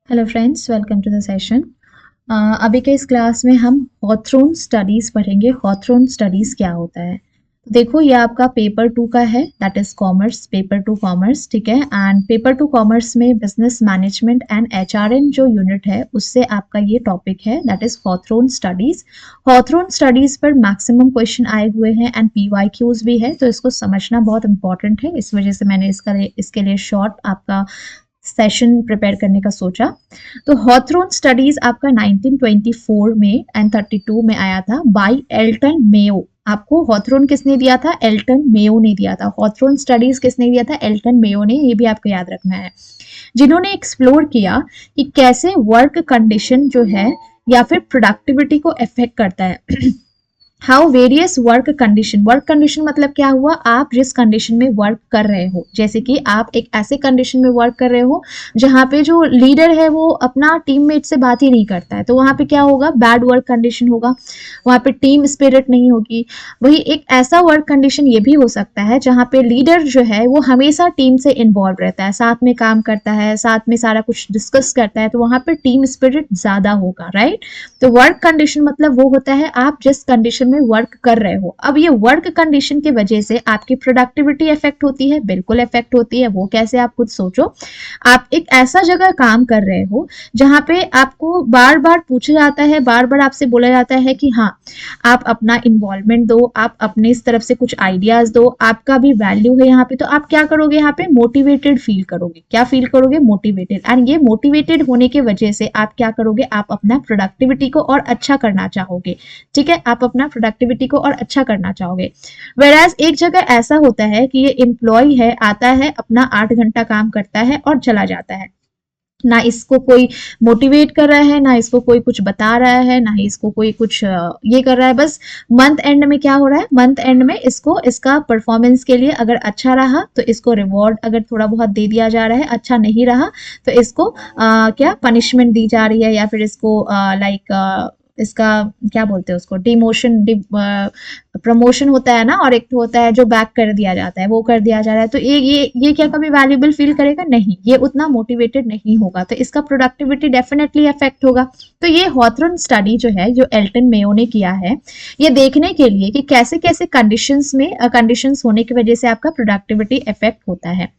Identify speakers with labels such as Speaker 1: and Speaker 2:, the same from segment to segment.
Speaker 1: Hello friends, welcome to the session. अभी के इस क्लास में हम हॉथरॉन स्टडीज़ पढ़ेंगे। हॉथरॉन स्टडीज़ क्या होता है? तो देखो, ये आपका पेपर 2 का है, that is commerce, paper 2 commerce, ठीक है। एंड पेपर 2 कॉमर्स में बिजनेस मैनेजमेंट एंड एचआरएम जो यूनिट है उससे आपका ये टॉपिक है, दैट इज़ हॉथरॉन स्टडीज़। हॉथरॉन स्टडीज़ पर मैक्सिमम क्वेश्चन आए हुए हैं एंड पीवाईक्यूज भी है, तो इसको समझना बहुत इंपॉर्टेंट है। इस वजह से मैंने इसके लिए शॉर्ट आपका सेशन प्रिपेयर करने का सोचा। तो हॉथरॉन स्टडीज आपका 1924 में एंड 32 में आया था बाय एल्टन मेयो। आपको हॉथरॉन किसने दिया था? एल्टन मेयो ने दिया था। हॉथरॉन स्टडीज किसने दिया था? एल्टन मेयो ने। ये भी आपको याद रखना है। जिन्होंने एक्सप्लोर किया कि कैसे वर्क कंडीशन जो है या फिर प्रोडक्टिविटी को इफेक्ट करता है। हाउ वेरियस वर्क कंडीशन मतलब क्या हुआ? आप जिस कंडीशन में वर्क कर रहे हो, जैसे कि आप एक ऐसे कंडीशन में वर्क कर रहे हो जहां पे जो लीडर है वो अपना टीममेट से बात ही नहीं करता है, तो वहां पे क्या होगा? बैड वर्क कंडीशन होगा, वहां पे टीम स्पिरिट नहीं होगी। वही एक ऐसा वर्क कंडीशन ये भी हो सकता है जहां पे लीडर जो है वो हमेशा टीम से इन्वॉल्व रहता है, साथ में काम करता है, साथ में सारा कुछ डिस्कस करता है, तो वहां पे टीम स्पिरिट ज्यादा होगा, राइट। तो वर्क कंडीशन मतलब वो होता है आप जिस कंडीशन में वर्क कर रहे हो। अब ये वर्क कंडीशन की वजह से आपकी प्रोडक्टिविटी इफेक्ट होती है, बिल्कुल इफेक्ट होती है। वो कैसे? आप खुद सोचो। आप एक ऐसा जगह काम कर रहे हो जहां पे आपको बार बार पूछा जाता है, बार बार आपसे बोला जाता है कि हाँ, आप अपना इन्वॉल्वमेंट दो, आप अपने इस तरफ से कुछ आइडियाज दो, आपका भी वैल्यू है यहाँ पे। तो आप क्या करोगे? यहाँ पे मोटिवेटेड फील करोगे। क्या फील करोगे? मोटिवेटेड। एंड ये मोटिवेटेड होने की वजह से आप क्या करोगे? आप अपना प्रोडक्टिविटी को और अच्छा करना चाहोगे, ठीक है। आप अपना प्रोडक्टिविटी को और अच्छा करना चाहोगे। वेराज एक जगह ऐसा होता है कि ये एम्प्लॉय है, आता है, अपना 8 घंटा काम करता है और चला जाता है। ना इसको कोई मोटिवेट कर रहा है, ना इसको कोई कुछ बता रहा है, ना ही इसको कोई कुछ ये कर रहा है। बस मंथ एंड में क्या हो रहा है? मंथ एंड में इसको इसका परफॉर्मेंस के लिए अगर अच्छा रहा तो इसको रिवॉर्ड अगर थोड़ा बहुत दे दिया जा रहा है, अच्छा नहीं रहा तो इसको क्या पनिशमेंट दी जा रही है, या फिर इसको इसका क्या बोलते हैं उसको, डिमोशन, प्रमोशन होता है ना, और एक तो होता है जो बैक कर दिया जाता है, वो कर दिया जा रहा है। तो ये क्या कभी वैल्यूबल फील करेगा? नहीं, ये उतना मोटिवेटेड नहीं होगा, तो इसका प्रोडक्टिविटी डेफिनेटली अफेक्ट होगा। तो ये हॉथरॉन स्टडी जो है, जो एल्टन मेयो ने किया है, ये देखने के लिए कि कैसे कैसे कंडीशंस होने की वजह से आपका प्रोडक्टिविटी इफेक्ट होता है।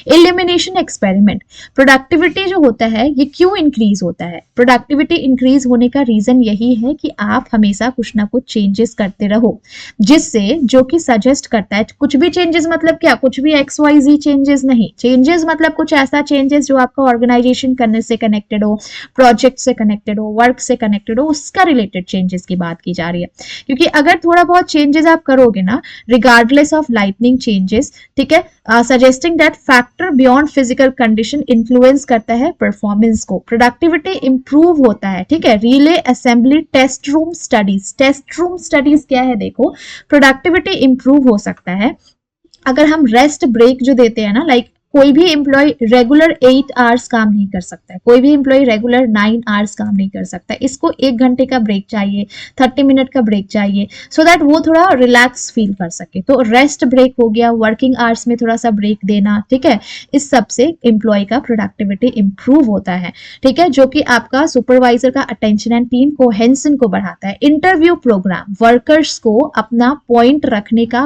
Speaker 1: Elimination experiment. प्रोडक्टिविटी जो होता है ये क्यों इंक्रीज होता है? प्रोडक्टिविटी इंक्रीज होने का रीजन यही है कि आप हमेशा कुछ ना कुछ चेंजेस करते रहो, जिससे जो कि सजेस्ट करता है कुछ भी चेंजेस मतलब क्या? कुछ भी XYZ चेंजेस नहीं। चेंजेस मतलब कुछ ऐसा चेंजेस जो आपका ऑर्गेनाइजेशन करने से कनेक्टेड हो, प्रोजेक्ट से कनेक्टेड हो, वर्क से कनेक्टेड हो, उसका रिलेटेड चेंजेस की बात की जा रही है। क्योंकि अगर थोड़ा बहुत चेंजेस आप करोगे ना, रिगार्डलेस ऑफ लाइटनिंग चेंजेस, ठीक है, suggesting that factor beyond physical condition influence करता है परफॉर्मेंस को, प्रोडक्टिविटी इंप्रूव होता है, ठीक है। Relay assembly test room studies. Test room studies क्या है? देखो, प्रोडक्टिविटी इंप्रूव हो सकता है अगर हम रेस्ट ब्रेक जो देते हैं ना, लाइक कोई भी एम्प्लॉय रेगुलर 8 आवर्स काम नहीं कर सकता है, कोई भी एम्प्लॉय रेगुलर 9 आवर्स काम नहीं कर सकता है। इसको 1 घंटे का ब्रेक चाहिए, 30 मिनट का ब्रेक चाहिए, सो दैट वो थोड़ा रिलैक्स फील कर सके। तो रेस्ट ब्रेक हो गया, वर्किंग आवर्स में थोड़ा सा ब्रेक देना, ठीक है। इस सब से एम्प्लॉय का प्रोडक्टिविटी इंप्रूव होता है, ठीक है, जो कि आपका सुपरवाइजर का अटेंशन एंड टीम कोहेंशन को बढ़ाता है। इंटरव्यू प्रोग्राम, वर्कर्स को अपना पॉइंट रखने का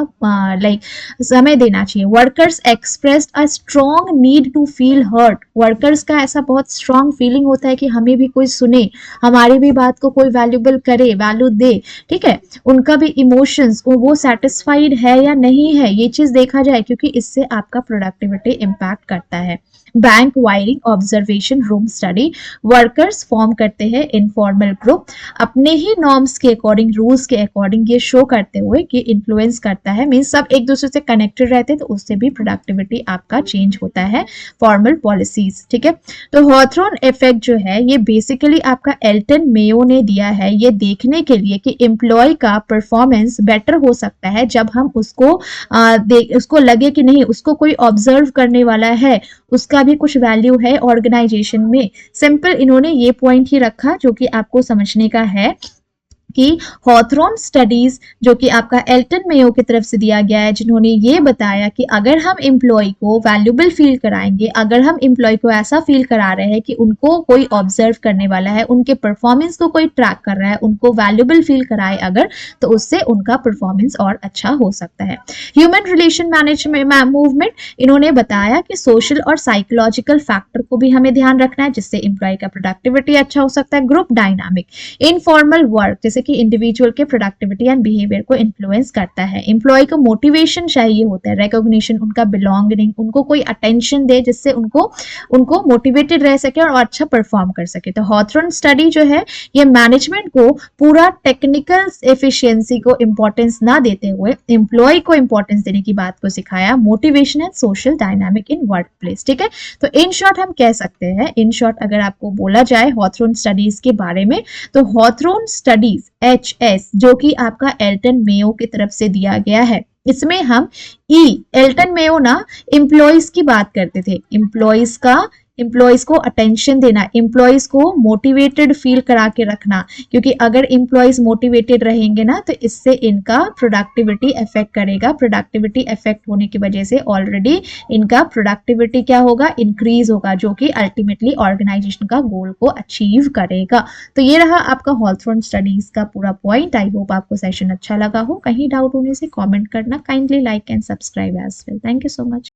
Speaker 1: समय देना चाहिए। Workers expressed a strong need to feel heard. Workers का ऐसा बहुत स्ट्रॉन्ग फीलिंग होता है कि हमें भी कोई सुने, हमारी भी बात को कोई वैल्यूबल करे, वैल्यू दे, ठीक है। उनका भी इमोशंस, वो सेटिस्फाइड है या नहीं है, ये चीज देखा जाए, क्योंकि इससे आपका प्रोडक्टिविटी इम्पैक्ट करता है। Bank wiring observation room study. Workers form करते हैं इनफॉर्मल ग्रुप, अपने ही नॉर्म्स के अकॉर्डिंग, रूल्स के अकॉर्डिंग, ये शो करते हुए कि इन्फ्लुएंस करता है, मीन सब एक दूसरे से कनेक्टेड रहते हैं, तो उससे भी प्रोडक्टिविटी आपका चेंज होता है। फॉर्मल पॉलिसीज, ठीक है। तो हॉथरॉन इफेक्ट जो है ये बेसिकली आपका एल्टन मेयो ने दिया है, ये देखने के लिए कि एम्प्लॉय का परफॉर्मेंस बेटर हो सकता है जब हम उसको लगे कि नहीं, उसको कोई ऑब्जर्व करने वाला है, उसका भी कुछ वैल्यू है ऑर्गेनाइजेशन में। सिंपल इन्होंने ये पॉइंट ही रखा जो कि आपको समझने का है कि हॉथरॉन स्टडीज जो कि आपका एल्टन मेयो की तरफ से दिया गया है, जिन्होंने ये बताया कि अगर हम एम्प्लॉय को वैल्यूबल फील कराएंगे, अगर हम एम्प्लॉय को ऐसा फील करा रहे हैं कि उनको कोई ऑब्जर्व करने वाला है, उनके परफॉर्मेंस को कोई ट्रैक कर रहा है, उनको वैल्यूबल फील कराए अगर, तो उससे उनका परफॉर्मेंस और अच्छा हो सकता है। ह्यूमन रिलेशन मैनेजमेंट मूवमेंट, इन्होंने बताया कि सोशल और साइकोलॉजिकल फैक्टर को भी हमें ध्यान रखना है जिससे एम्प्लॉय का प्रोडक्टिविटी अच्छा हो सकता है। ग्रुप डायनामिक, इनफॉर्मल वर्क जैसे कि इंडिविजुअल के प्रोडक्टिविटी एंड बिहेवियर को इन्फ्लुएंस करता है। एम्प्लॉय को मोटिवेशन चाहिए होता है, रिकॉग्निशन, उनका बिलोंगिंग, उनको कोई अटेंशन दे जिससे उनको उनको मोटिवेटेड रह सके और अच्छा परफॉर्म कर सके। तो हॉथरॉन स्टडी जो है ये मैनेजमेंट को पूरा टेक्निकल एफिशिएंसी को इंपॉर्टेंस ना देते हुए एम्प्लॉय को इंपॉर्टेंस देने की बात को सिखाया। Motivation and social dynamic in work place, ठीक है। तो इन शॉर्ट हम कह सकते हैं, इन शॉर्ट अगर आपको बोला जाए हॉथरॉन स्टडीज के बारे में, तो हॉथरॉन स्टडीज HS जो कि आपका एल्टन मेयो की तरफ से दिया गया है, इसमें हम एल्टन मेयो ना एम्प्लॉयज की बात करते थे, एम्प्लॉयज को अटेंशन देना, एम्प्लॉयज को मोटिवेटेड फील करा के रखना, क्योंकि अगर एम्प्लॉयज मोटिवेटेड रहेंगे ना तो इससे इनका प्रोडक्टिविटी इफेक्ट करेगा। प्रोडक्टिविटी इफेक्ट होने की वजह से ऑलरेडी इनका प्रोडक्टिविटी क्या होगा, इंक्रीज होगा, जो कि अल्टीमेटली ऑर्गेनाइजेशन का गोल को अचीव करेगा। तो ये रहा आपका हॉथरॉन स्टडीज का पूरा पॉइंट। आई होप आपको सेशन अच्छा लगा हो। कहीं डाउट होने से कॉमेंट करना। Kindly like and subscribe as well. Thank you so much.